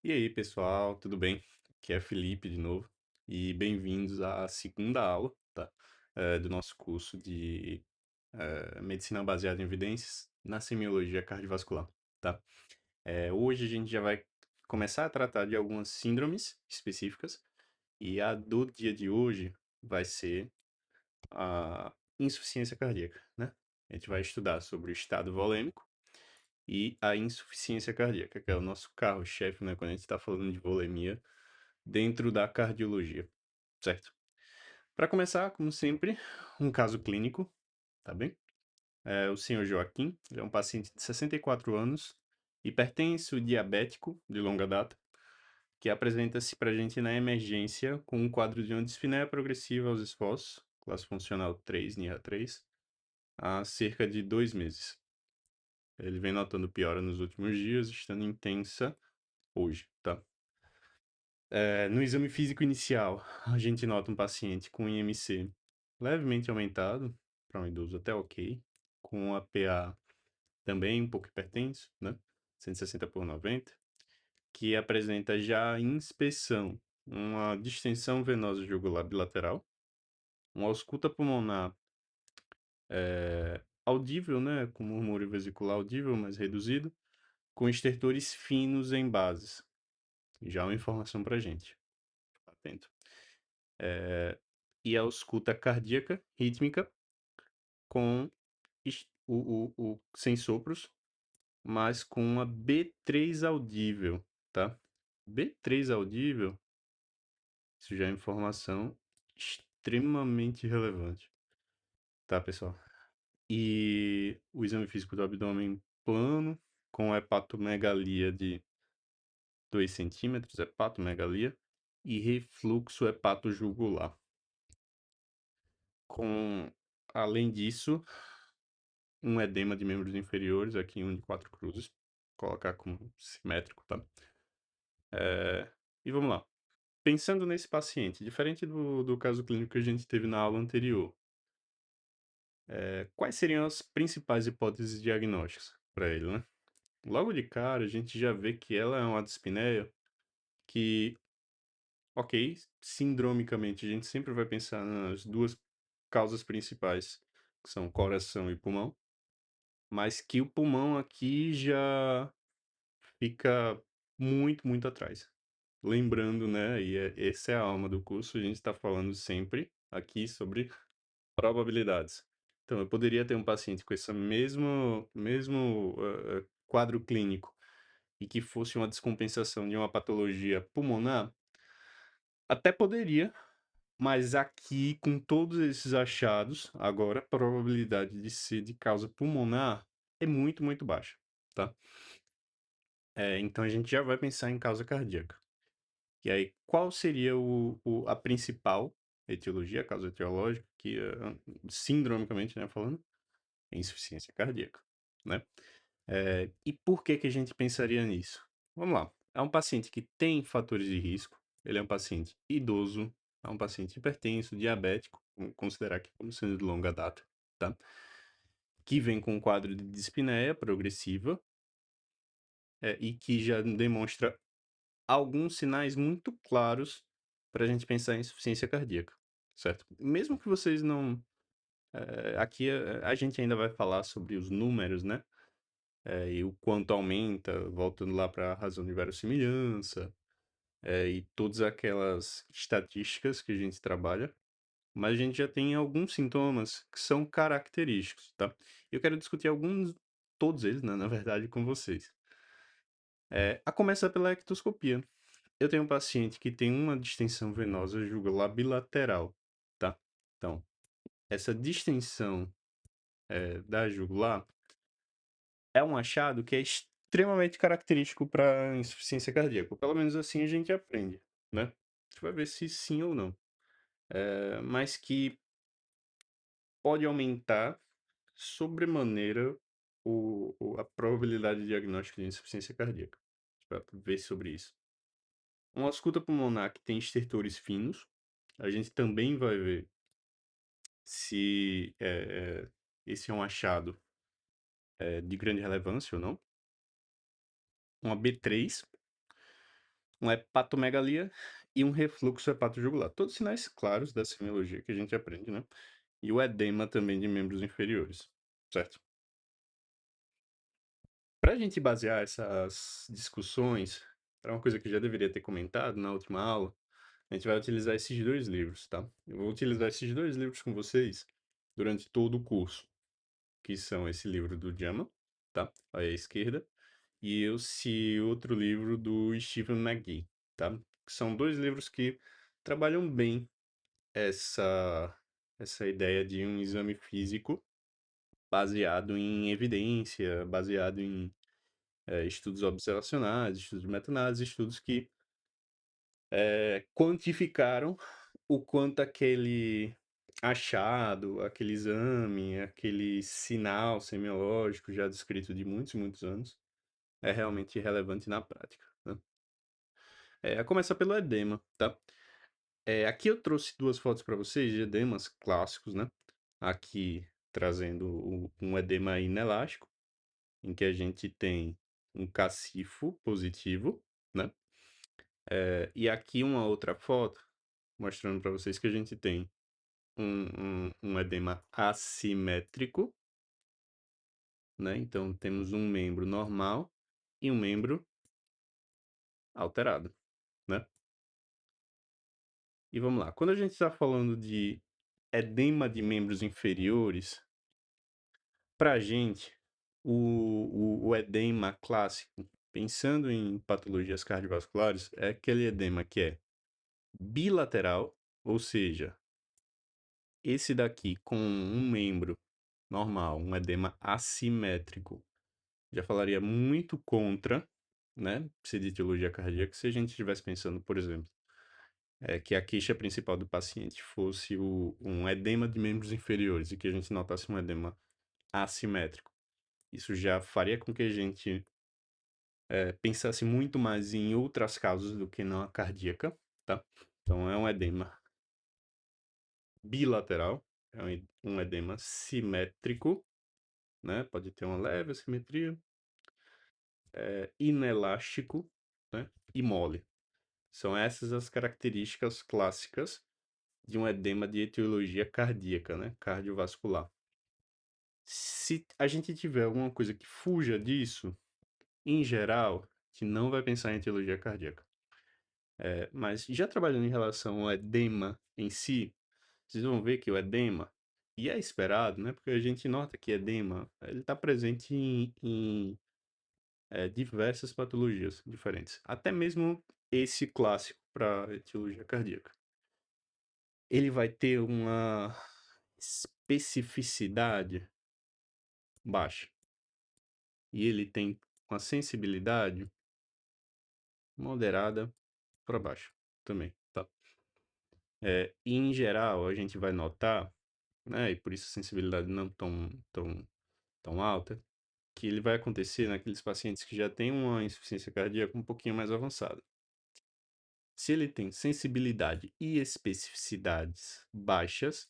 E aí, pessoal, tudo bem? Aqui é Felipe de novo e bem-vindos à segunda aula, tá? Do nosso curso de Medicina Baseada em Evidências na Semiologia Cardiovascular, tá? Hoje a gente já vai começar a tratar de algumas síndromes específicas e a do dia de hoje vai ser a insuficiência cardíaca, né? A gente vai estudar sobre o estado volêmico e a insuficiência cardíaca, que é o nosso carro-chefe, né? Quando a gente está falando de volemia dentro da cardiologia, certo? Para começar, como sempre, um caso clínico, tá bem? O senhor Joaquim, ele é um paciente de 64 anos, hipertenso, diabético, de longa data, que apresenta-se para a gente na emergência com um quadro de uma dispneia progressiva aos esforços, classe funcional 3, NIRA 3, há cerca de 2 meses. Ele vem notando piora nos últimos dias, estando intensa hoje, tá? No exame físico inicial, a gente nota um paciente com IMC levemente aumentado, para um idoso até ok, com a PA também um pouco hipertenso, né? 160/90, que apresenta já em inspeção uma distensão venosa jugular bilateral, uma ausculta pulmonar audível, né? Com murmúrio vesicular audível, mas reduzido, com estertores finos em bases. Já uma informação para a gente. Fica atento. E a ausculta cardíaca rítmica com sem sopros, mas com uma B3 audível, tá? B3 audível, isso já é informação extremamente relevante, tá, pessoal? E o exame físico do abdômen plano, com hepatomegalia de 2 centímetros, hepatomegalia, e refluxo hepatojugular. Além disso, um edema de membros inferiores, aqui um de 4 cruzes, colocar como simétrico, tá? E vamos lá. Pensando nesse paciente, diferente do caso clínico que a gente teve na aula anterior, quais seriam as principais hipóteses diagnósticas para ele, né? Logo de cara, a gente já vê que ela é uma dispneia que, ok, sindromicamente, a gente sempre vai pensar nas duas causas principais, que são coração e pulmão, mas que o pulmão aqui já fica muito, muito atrás. Lembrando, né, essa é a alma do curso, a gente está falando sempre aqui sobre probabilidades. Então, eu poderia ter um paciente com esse mesmo quadro clínico e que fosse uma descompensação de uma patologia pulmonar, até poderia, mas aqui, com todos esses achados, agora a probabilidade de ser de causa pulmonar é muito, muito baixa, tá? Então a gente já vai pensar em causa cardíaca. E aí, qual seria a principal etiologia, a causa etiológica, que sindromicamente, né, falando, é insuficiência cardíaca, né? E por que que a gente pensaria nisso? Vamos lá. É um paciente que tem fatores de risco, ele é um paciente idoso, é um paciente hipertenso, diabético, vamos considerar aqui como sendo de longa data, tá? Que vem com um quadro de dispneia progressiva, e que já demonstra alguns sinais muito claros para a gente pensar em insuficiência cardíaca, certo? Mesmo que vocês não. Aqui a gente ainda vai falar sobre os números, né? E o quanto aumenta, voltando lá para a razão de verossimilhança, e todas aquelas estatísticas que a gente trabalha, mas a gente já tem alguns sintomas que são característicos, tá? Eu quero discutir todos eles, né, na verdade, com vocês. A começar pela ectoscopia. Eu tenho um paciente que tem uma distensão venosa jugular bilateral, tá? Então, essa distensão da jugular é um achado que é extremamente característico para insuficiência cardíaca. Pelo menos assim a gente aprende, né? A gente vai ver se sim ou não. Mas que pode aumentar sobremaneira a probabilidade de diagnóstico de insuficiência cardíaca. A gente vai ver sobre isso. Uma ausculta pulmonar que tem estertores finos, a gente também vai ver se esse é um achado de grande relevância ou não. Uma B3, uma hepatomegalia e um refluxo hepatojugular. Todos sinais claros da semiologia que a gente aprende, né? E o edema também de membros inferiores, certo? Para a gente basear essas discussões, era uma coisa que eu já deveria ter comentado na última aula, a gente vai utilizar esses dois livros, tá? Eu vou utilizar esses dois livros com vocês durante todo o curso, que são esse livro do Jama, tá? Aí à esquerda, e esse outro livro do Stephen McGee, tá? São dois livros que trabalham bem essa, essa ideia de um exame físico baseado em evidência, baseado em estudos observacionais, estudos de meta-análise, estudos que quantificaram o quanto aquele achado, aquele exame, aquele sinal semiológico já descrito de muitos e muitos anos é realmente relevante na prática, né? Começa pelo edema, tá? Aqui eu trouxe duas fotos para vocês de edemas clássicos, né? Aqui trazendo um edema inelástico, em que a gente tem um cacifo positivo, né? E aqui uma outra foto mostrando para vocês que a gente tem um edema assimétrico, né? Então temos um membro normal e um membro alterado, né? E vamos lá. Quando a gente está falando de edema de membros inferiores, para a gente, o edema clássico, pensando em patologias cardiovasculares, é aquele edema que é bilateral, ou seja, esse daqui com um membro normal, um edema assimétrico, já falaria muito contra, né, se de etiologia cardíaca, se a gente estivesse pensando, por exemplo, que a queixa principal do paciente fosse um edema de membros inferiores e que a gente notasse um edema assimétrico. Isso já faria com que a gente pensasse muito mais em outras causas do que na cardíaca, tá? Então é um edema bilateral, é um edema simétrico, né? Pode ter uma leve assimetria, inelástico, né? E mole. São essas as características clássicas de um edema de etiologia cardíaca, né? Cardiovascular. Se a gente tiver alguma coisa que fuja disso, em geral, a gente não vai pensar em etiologia cardíaca. Mas já trabalhando em relação ao edema em si, vocês vão ver que o edema, e é esperado, né? Porque a gente nota que edema, ele está presente em diversas patologias diferentes. Até mesmo esse clássico para etiologia cardíaca. Ele vai ter uma especificidade baixa. E ele tem uma sensibilidade moderada para baixo também, tá? E em geral, a gente vai notar, né, e por isso a sensibilidade não tão alta, que ele vai acontecer naqueles pacientes que já têm uma insuficiência cardíaca um pouquinho mais avançada. Se ele tem sensibilidade e especificidades baixas,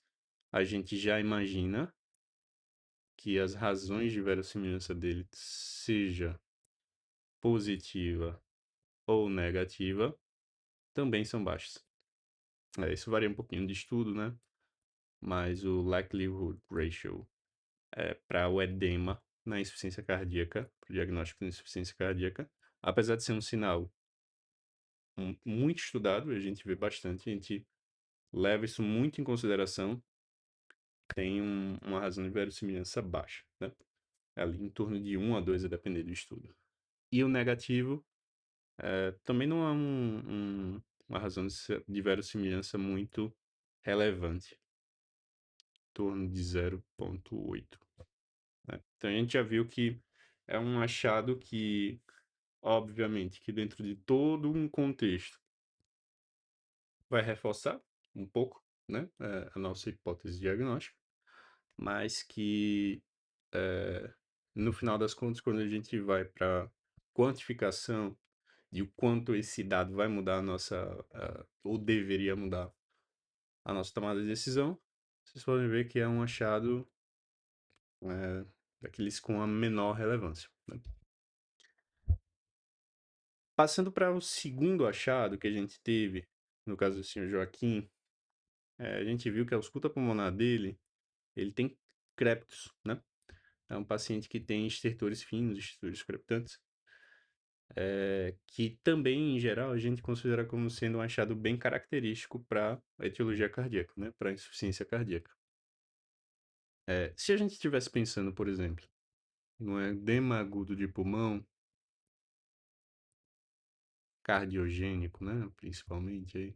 a gente já imagina que as razões de verossimilhança dele seja positiva ou negativa também são baixas. Isso varia um pouquinho de estudo, né? Mas o likelihood ratio para o edema na insuficiência cardíaca, para o diagnóstico de insuficiência cardíaca, apesar de ser um sinal muito estudado, a gente vê bastante, a gente leva isso muito em consideração, tem uma razão de verossimilhança baixa, né? Ali em torno de 1 a 2, a depender do estudo. E o negativo também não é uma razão de verossimilhança muito relevante, em torno de 0,8. Né? Então a gente já viu que é um achado que, obviamente, que dentro de todo um contexto vai reforçar um pouco, né, a nossa hipótese diagnóstica, mas que no final das contas, quando a gente vai para quantificação de o quanto esse dado vai mudar a nossa, ou deveria mudar a nossa tomada de decisão, vocês podem ver que é um achado daqueles com a menor relevância, né? Passando para o segundo achado que a gente teve, no caso do senhor Joaquim, a gente viu que a ausculta pulmonar dele, ele tem crepitus, né? É um paciente que tem estertores finos, estertores crepitantes, que também, em geral, a gente considera como sendo um achado bem característico para a etiologia cardíaca, né? Para a insuficiência cardíaca. Se a gente estivesse pensando, por exemplo, no edema agudo de pulmão, cardiogênico, né? Principalmente aí.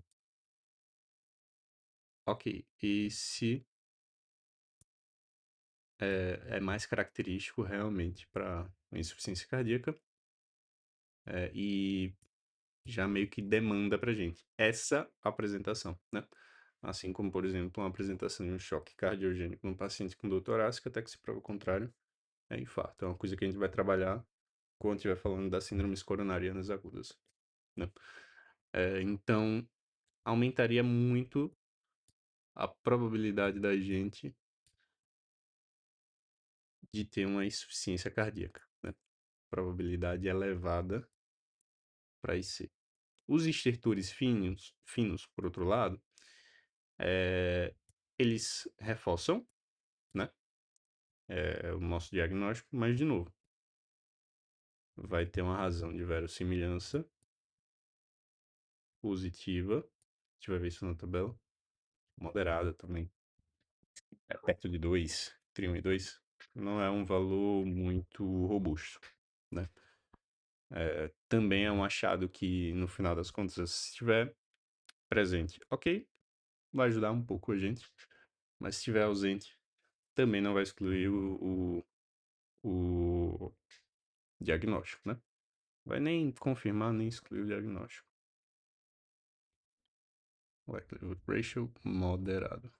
Ok, esse é mais característico realmente para insuficiência cardíaca e já meio que demanda pra gente essa apresentação, né? Assim como, por exemplo, uma apresentação de um choque cardiogênico num paciente com dor torácica, até que se prova o contrário, é infarto. É uma coisa que a gente vai trabalhar quando estiver falando das síndromes coronarianas agudas, né? Então, aumentaria muito a probabilidade da gente de ter uma insuficiência cardíaca, né? Probabilidade elevada para IC. Os estertores finos, por outro lado, eles reforçam, né, o nosso diagnóstico, mas, de novo, vai ter uma razão de verossimilhança positiva, a gente vai ver isso na tabela, moderada também, perto de 2, entre 1 e 2, não é um valor muito robusto, né. Também é um achado que, no final das contas, se estiver presente, ok, vai ajudar um pouco a gente, mas se estiver ausente, também não vai excluir o diagnóstico, né? Vai nem confirmar, nem excluir o diagnóstico. Likelihood ratio moderado.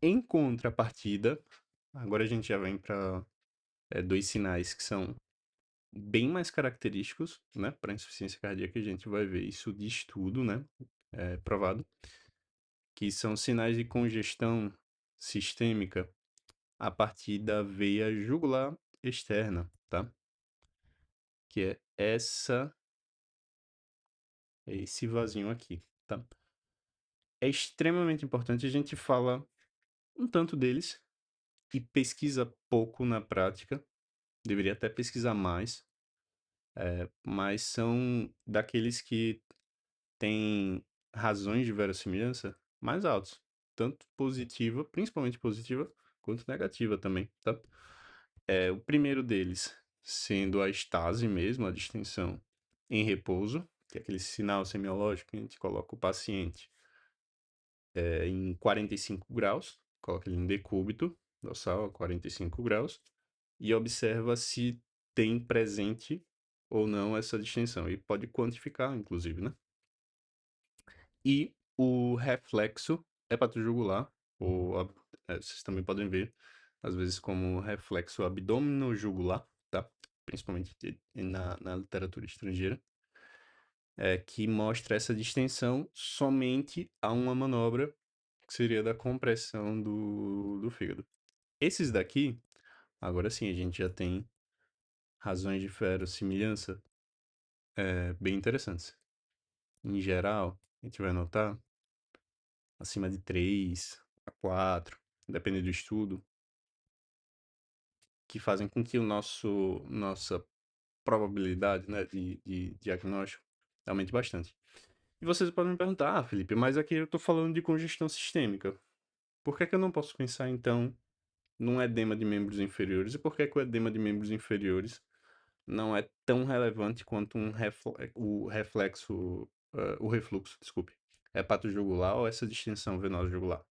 Em contrapartida, agora a gente já vem para dois sinais que são bem mais característicos, né, para insuficiência cardíaca. A gente vai ver isso de estudo, né, provado, que são sinais de congestão sistêmica a partir da veia jugular externa, tá? Que é esse vasinho aqui, tá? É extremamente importante, a gente fala um tanto deles e pesquisa pouco na prática, deveria até pesquisar mais, mas são daqueles que têm razões de verossimilhança mais altos, tanto positiva, principalmente positiva, quanto negativa também, tá? O primeiro deles sendo a estase mesmo, a distensão em repouso, que é aquele sinal semiológico que a gente coloca o paciente em 45 graus, coloca ele em decúbito dorsal a 45 graus e observa se tem presente ou não essa distensão. E pode quantificar, inclusive, né? E o reflexo hepatojugular, vocês também podem ver, às vezes, como reflexo abdômino-jugular, tá? Principalmente na literatura estrangeira, que mostra essa distensão somente a uma manobra, que seria da compressão do fígado. Esses daqui, agora sim, a gente já tem razões de verossimilhança bem interessantes. Em geral, a gente vai notar acima de 3 a 4, dependendo do estudo, que fazem com que nossa probabilidade, né, de diagnóstico aumente bastante. E vocês podem me perguntar, Felipe, mas aqui eu estou falando de congestão sistêmica. Por que que eu não posso pensar, então, num edema de membros inferiores? E por que que o edema de membros inferiores não é tão relevante quanto o refluxo, desculpe, hepatojugular ou essa distensão venosa jugular?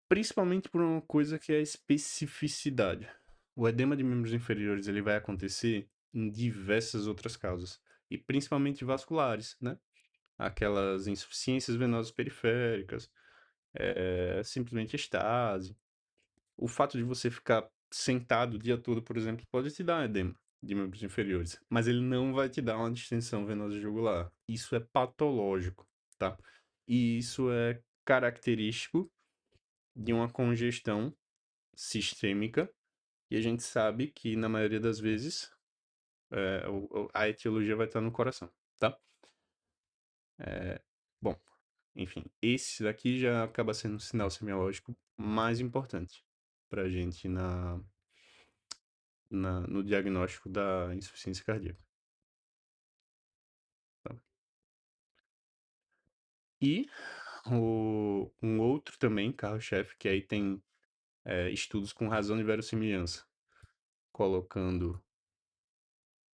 Principalmente por uma coisa que é a especificidade. O edema de membros inferiores ele vai acontecer em diversas outras causas, e principalmente vasculares, né? Aquelas insuficiências venosas periféricas, simplesmente estase. O fato de você ficar sentado o dia todo, por exemplo, pode te dar edema de membros inferiores, mas ele não vai te dar uma distensão venosa jugular. Isso é patológico, tá? E isso é característico de uma congestão sistêmica, e a gente sabe que, na maioria das vezes, a etiologia vai estar no coração, tá? É, bom, enfim, esse daqui já acaba sendo o sinal semiológico mais importante pra gente no diagnóstico da insuficiência cardíaca, tá? E um outro também, carro-chefe, que aí tem estudos com razão de verossimilhança, colocando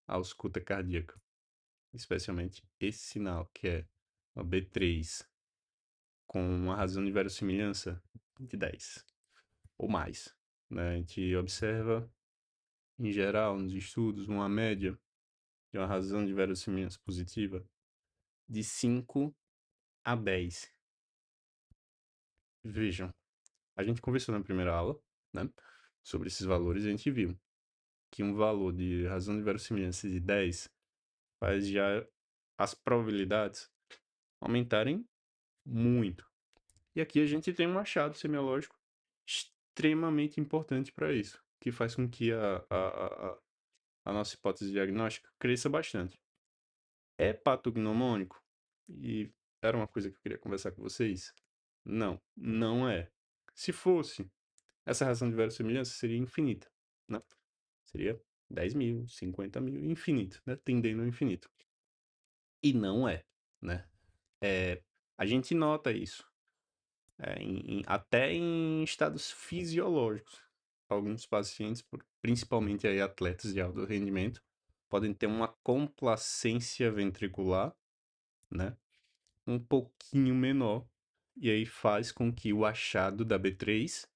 a ausculta cardíaca, especialmente esse sinal, que é a B3, com uma razão de verossimilhança de 10 ou mais, né? A gente observa, em geral, nos estudos, uma média de uma razão de verossimilhança positiva de 5 a 10. Vejam, a gente conversou na primeira aula, né, sobre esses valores e a gente viu que um valor de razão de verossimilhança de 10 faz já as probabilidades aumentarem muito. E aqui a gente tem um achado semiológico extremamente importante para isso, que faz com que a nossa hipótese diagnóstica cresça bastante. É patognomônico? E era uma coisa que eu queria conversar com vocês? Não, não é. Se fosse, essa razão de verossimilhança seria infinita, né? Seria 10 mil, 50 mil, infinito, né? Tendendo ao infinito. E não é, né? A gente nota isso, até em estados fisiológicos. Alguns pacientes, principalmente aí atletas de alto rendimento, podem ter uma complacência ventricular, né? Um pouquinho menor, e aí faz com que o achado da B3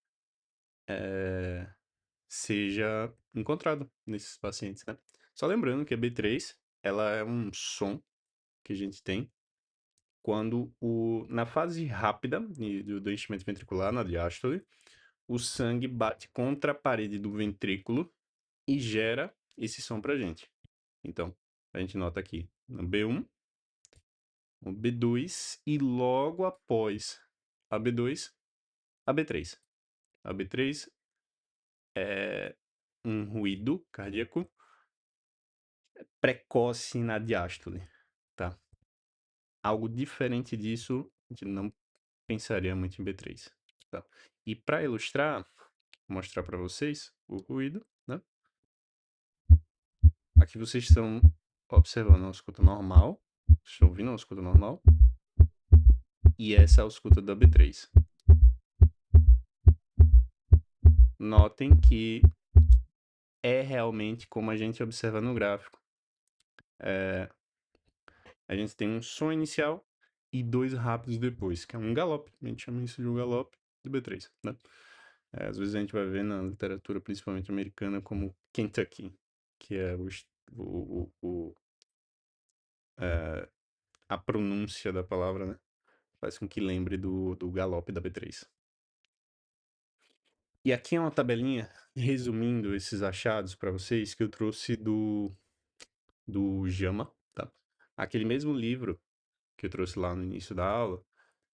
seja encontrado nesses pacientes, né? Só lembrando que a B3, ela é um som que a gente tem quando na fase rápida do enchimento ventricular, na diástole, o sangue bate contra a parede do ventrículo e gera esse som pra gente. Então, a gente nota aqui no B1, no B2 e logo após a B2, a B3. A B3 é um ruído cardíaco precoce na diástole, tá? Algo diferente disso, a gente não pensaria muito em B3, tá? E para ilustrar, mostrar para vocês o ruído, né? Aqui vocês estão observando a ausculta normal, estão ouvindo a ausculta normal, e essa é a ausculta da B3. Notem que é realmente como a gente observa no gráfico. A gente tem um som inicial e dois rápidos depois, que é um galope. A gente chama isso de um galope do B3, né? Às vezes a gente vai ver na literatura, principalmente americana, como Kentucky, que é o, o, a pronúncia da palavra, né? Faz com que lembre do galope da B3. E aqui é uma tabelinha resumindo esses achados para vocês que eu trouxe do JAMA, tá? Aquele mesmo livro que eu trouxe lá no início da aula,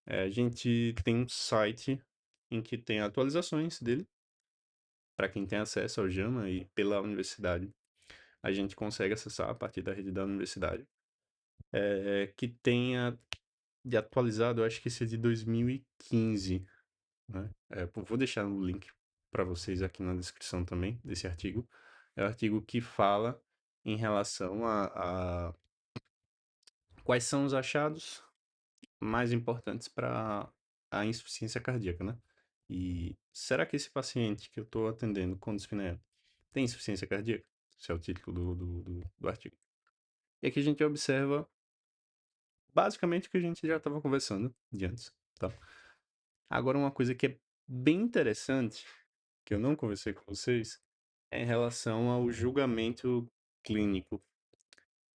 a gente tem um site em que tem atualizações dele, para quem tem acesso ao JAMA e pela universidade. A gente consegue acessar a partir da rede da universidade, que tenha de atualizado, eu acho que esse é de 2015, né? Vou deixar o link para vocês aqui na descrição também desse artigo. É o artigo que fala em relação a quais são os achados mais importantes para a insuficiência cardíaca, né? E será que esse paciente que eu estou atendendo com dispneia tem insuficiência cardíaca? Esse é o título do artigo. E aqui a gente observa basicamente o que a gente já estava conversando de antes, tá? Agora, uma coisa que é bem interessante, que eu não conversei com vocês, é em relação ao julgamento clínico.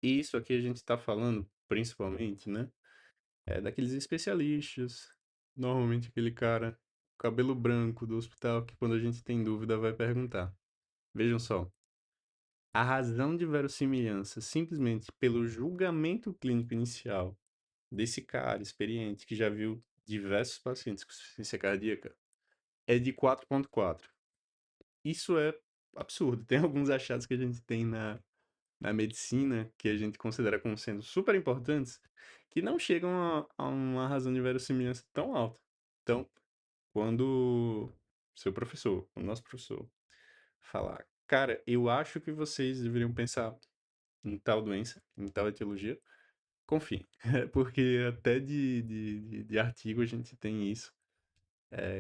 E isso aqui a gente está falando, principalmente, né? Daqueles especialistas, normalmente aquele cara, cabelo branco do hospital, que quando a gente tem dúvida vai perguntar. Vejam só, a razão de verossimilhança, simplesmente pelo julgamento clínico inicial desse cara experiente que já viu diversos pacientes com insuficiência cardíaca, é de 4,4. Isso é absurdo. Tem alguns achados que a gente tem na medicina que a gente considera como sendo super importantes, que não chegam a uma razão de verossimilhança tão alta. Então, quando seu professor, o nosso professor, falar: "Cara, eu acho que vocês deveriam pensar em tal doença, em tal etiologia", confie, porque até de artigo a gente tem isso,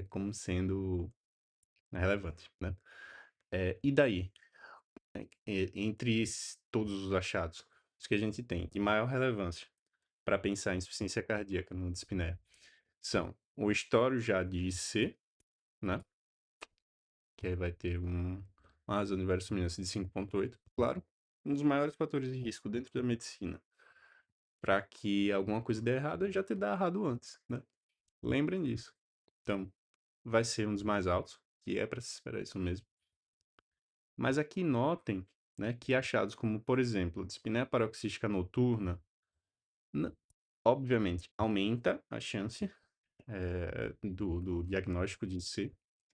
como sendo relevante, né. E daí? Entre todos os achados, os que a gente tem de maior relevância para pensar em insuficiência cardíaca no dispneia são o histórico já de IC, né? Que aí vai ter uma razão de verossimilhança de 5,8. Claro, um dos maiores fatores de risco dentro da medicina para que alguma coisa dê errado é já ter dado errado antes, né? Lembrem disso. Então, vai ser um dos mais altos, que é para se esperar isso mesmo. Mas aqui notem, né, que achados como, por exemplo, dispneia paroxística noturna, N- obviamente, aumenta a chance do diagnóstico de ser.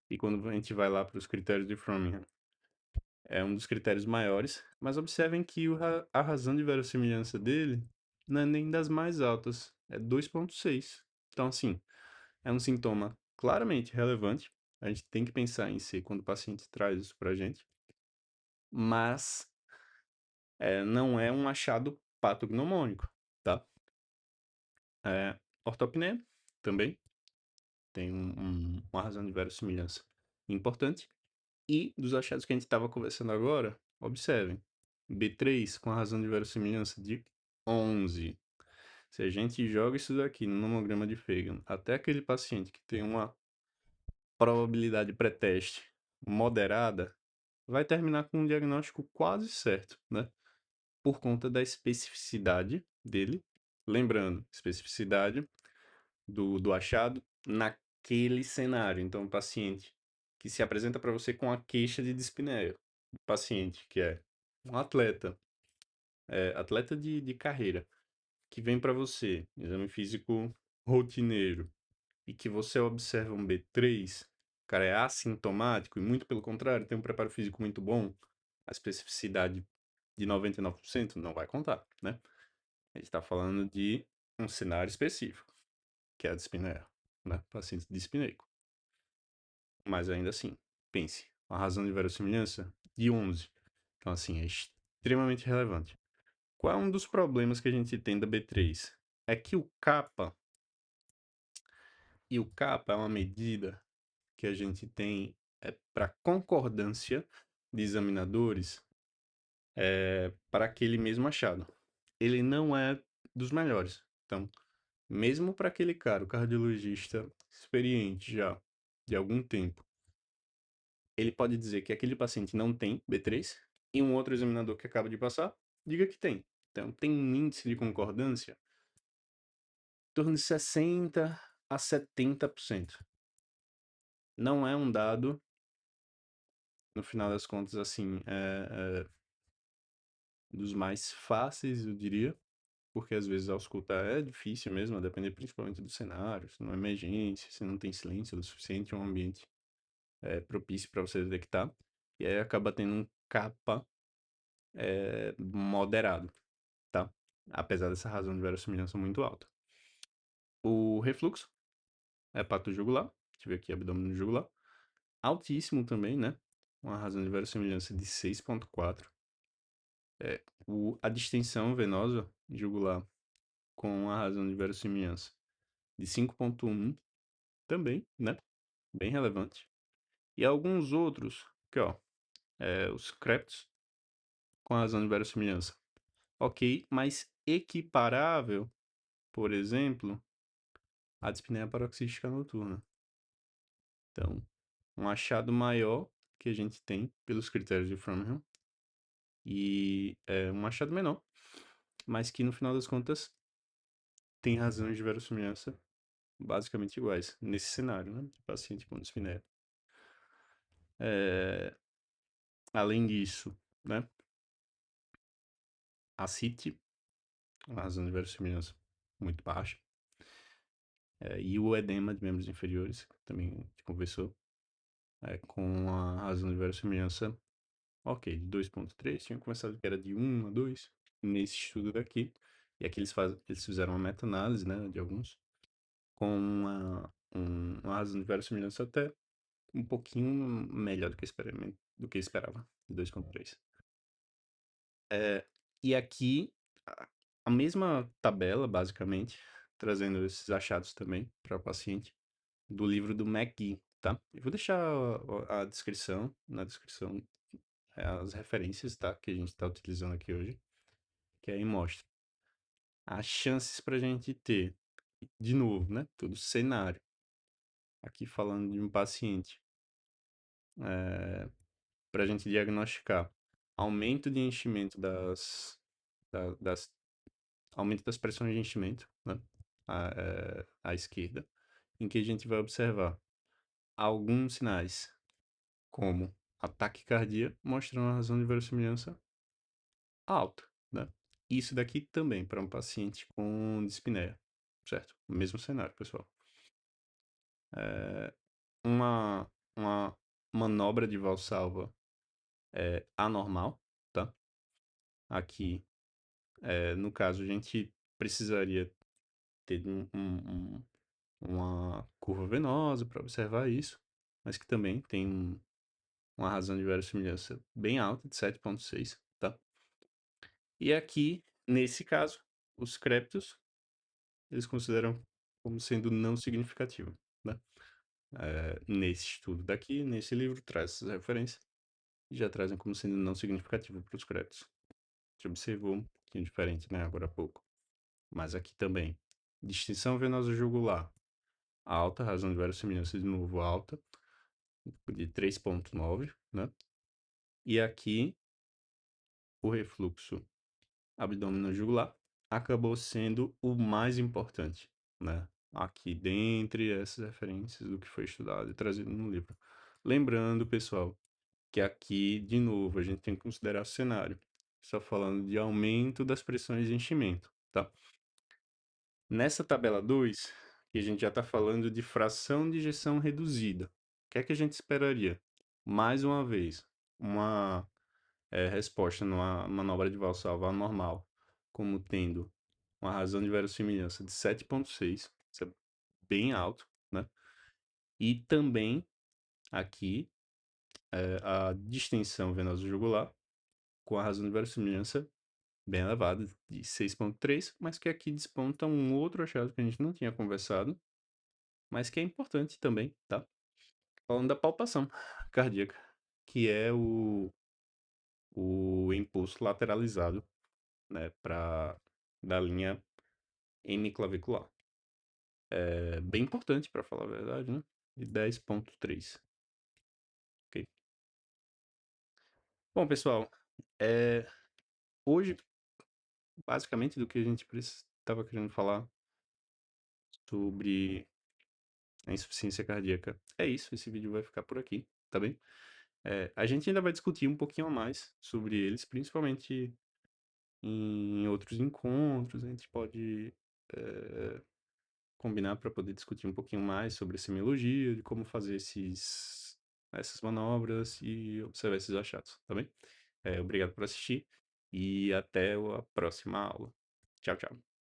E quando a gente vai lá para os critérios de Framingham, é um dos critérios maiores. Mas observem que a razão de verossimilhança dele não é nem das mais altas, é 2,6. Então, assim, é um sintoma claramente relevante. A gente tem que pensar em ser quando o paciente traz isso para a gente. Mas não é um achado patognomônico, tá? Ortopneia também tem uma razão de verossimilhança importante. E dos achados que a gente estava conversando agora, observem, B3 com a razão de verossimilhança de 11. Se a gente joga isso daqui no nomograma de Fagan, até aquele paciente que tem uma probabilidade pré-teste moderada, vai terminar com um diagnóstico quase certo, né? Por conta da especificidade dele. Lembrando, especificidade do achado naquele cenário. Então, o paciente que se apresenta para você com a queixa de dispneia, o paciente que é um atleta, atleta de carreira, que vem para você, exame físico rotineiro, e que você observa um B3, o cara é assintomático e muito pelo contrário, tem um preparo físico muito bom, a especificidade de 99% não vai contar, né? A gente está falando de um cenário específico, que é a dispneia, né? Paciente dispneico. Mas ainda assim, pense, a razão de verossimilhança de 11. Então, assim, é extremamente relevante. Qual é um dos problemas que a gente tem da B3? É que o kappa, e o kappa é uma medida que a gente tem para concordância de examinadores para aquele mesmo achado. Ele não é dos melhores. Então, mesmo para aquele cara, o cardiologista experiente já de algum tempo, ele pode dizer que aquele paciente não tem B3 e um outro examinador que acaba de passar diga que tem. Então, tem um índice de concordância em torno de 60 a 70%. Não é um dado, no final das contas, assim, dos mais fáceis, eu diria, porque às vezes a ausculta é difícil mesmo, a depender principalmente do cenário, se não é emergência, se não tem silêncio o suficiente, é um ambiente propício para você detectar, e aí acaba tendo um capa moderado, tá? Apesar dessa razão de verossimilhança muito alta. O refluxo é pato jugular, tive aqui abdômen jugular, altíssimo também, né? Uma razão de verossimilhança de 6,4. A distensão venosa jugular com a razão de verossimilhança de 5,1 também, né? Bem relevante. E alguns outros, que ó, os creptos com a razão de verossimilhança. Ok, mas equiparável, por exemplo, à dispneia paroxística noturna. Então, um achado maior que a gente tem pelos critérios de Framingham e um achado menor, mas que no final das contas tem razões de verossimilhança basicamente iguais nesse cenário, né, de paciente com dispneia. Além disso, né, a CIT, uma razão de verossimilhança muito baixa, e o edema de membros inferiores, que também a gente conversou, com a razão de verossimilhança Ok, de 2,3, tinha começado que era de 1 a 2, nesse estudo daqui. E aqui eles fizeram uma meta-análise, né, de alguns, com uma razão de verossimilhança até um pouquinho melhor do que esperava, de 2,3. E aqui, a mesma tabela, basicamente, trazendo esses achados também para o paciente, do livro do McGee, tá? Eu vou deixar a descrição, na descrição, as referências, tá? Que a gente está utilizando aqui hoje, que aí mostra as chances para a gente ter, de novo, né? Todo cenário. Aqui falando de um paciente, para a gente diagnosticar aumento de enchimento das aumento das pressões de enchimento, né? À esquerda, em que a gente vai observar alguns sinais, como a taquicardia, mostrando uma razão de verossimilhança alta, né? Isso daqui também para um paciente com dispneia, certo? Mesmo cenário, pessoal. Uma, uma manobra de valsalva anormal, tá? Aqui, no caso, a gente precisaria ter uma curva venosa para observar isso, mas que também tem uma razão de verossimilhança bem alta, de 7,6, tá? E aqui, nesse caso, os crépitos, eles consideram como sendo não significativo, né? Nesse estudo daqui, nesse livro, traz essas referências e já trazem como sendo não significativo para os crépitos. A gente observou um pouquinho diferente, né, agora há pouco. Mas aqui também, distinção venosa jugular, alta, razão de verossimilhança de novo alta, de 3,9, né? E aqui, o refluxo abdômeno-jugular acabou sendo o mais importante, né? Aqui dentre essas referências do que foi estudado e trazido no livro. Lembrando, pessoal, que aqui, de novo, a gente tem que considerar o cenário. Só falando de aumento das pressões de enchimento, tá? Nessa tabela 2, que a gente já está falando de fração de ejeção reduzida. O que é que a gente esperaria? Mais uma vez, uma resposta numa manobra de valsalva normal, como tendo uma razão de verossimilhança de 7,6, isso é bem alto, né? E também aqui a distensão venosa jugular com a razão de verossimilhança bem elevada, de 6,3, mas que aqui desponta um outro achado que a gente não tinha conversado, mas que é importante também, tá? Falando da palpação cardíaca, que é o impulso lateralizado, né, da linha hemiclavicular. É bem importante, para falar a verdade, né? De 10,3. Ok? Bom, pessoal, hoje, basicamente, do que a gente estava querendo falar sobre a insuficiência cardíaca é isso. Esse vídeo vai ficar por aqui, tá bem? A gente ainda vai discutir um pouquinho mais sobre eles, principalmente em outros encontros. A gente pode combinar para poder discutir um pouquinho mais sobre semiologia, de como fazer essas manobras e observar esses achados, tá bem? Obrigado por assistir e até a próxima aula. Tchau, tchau.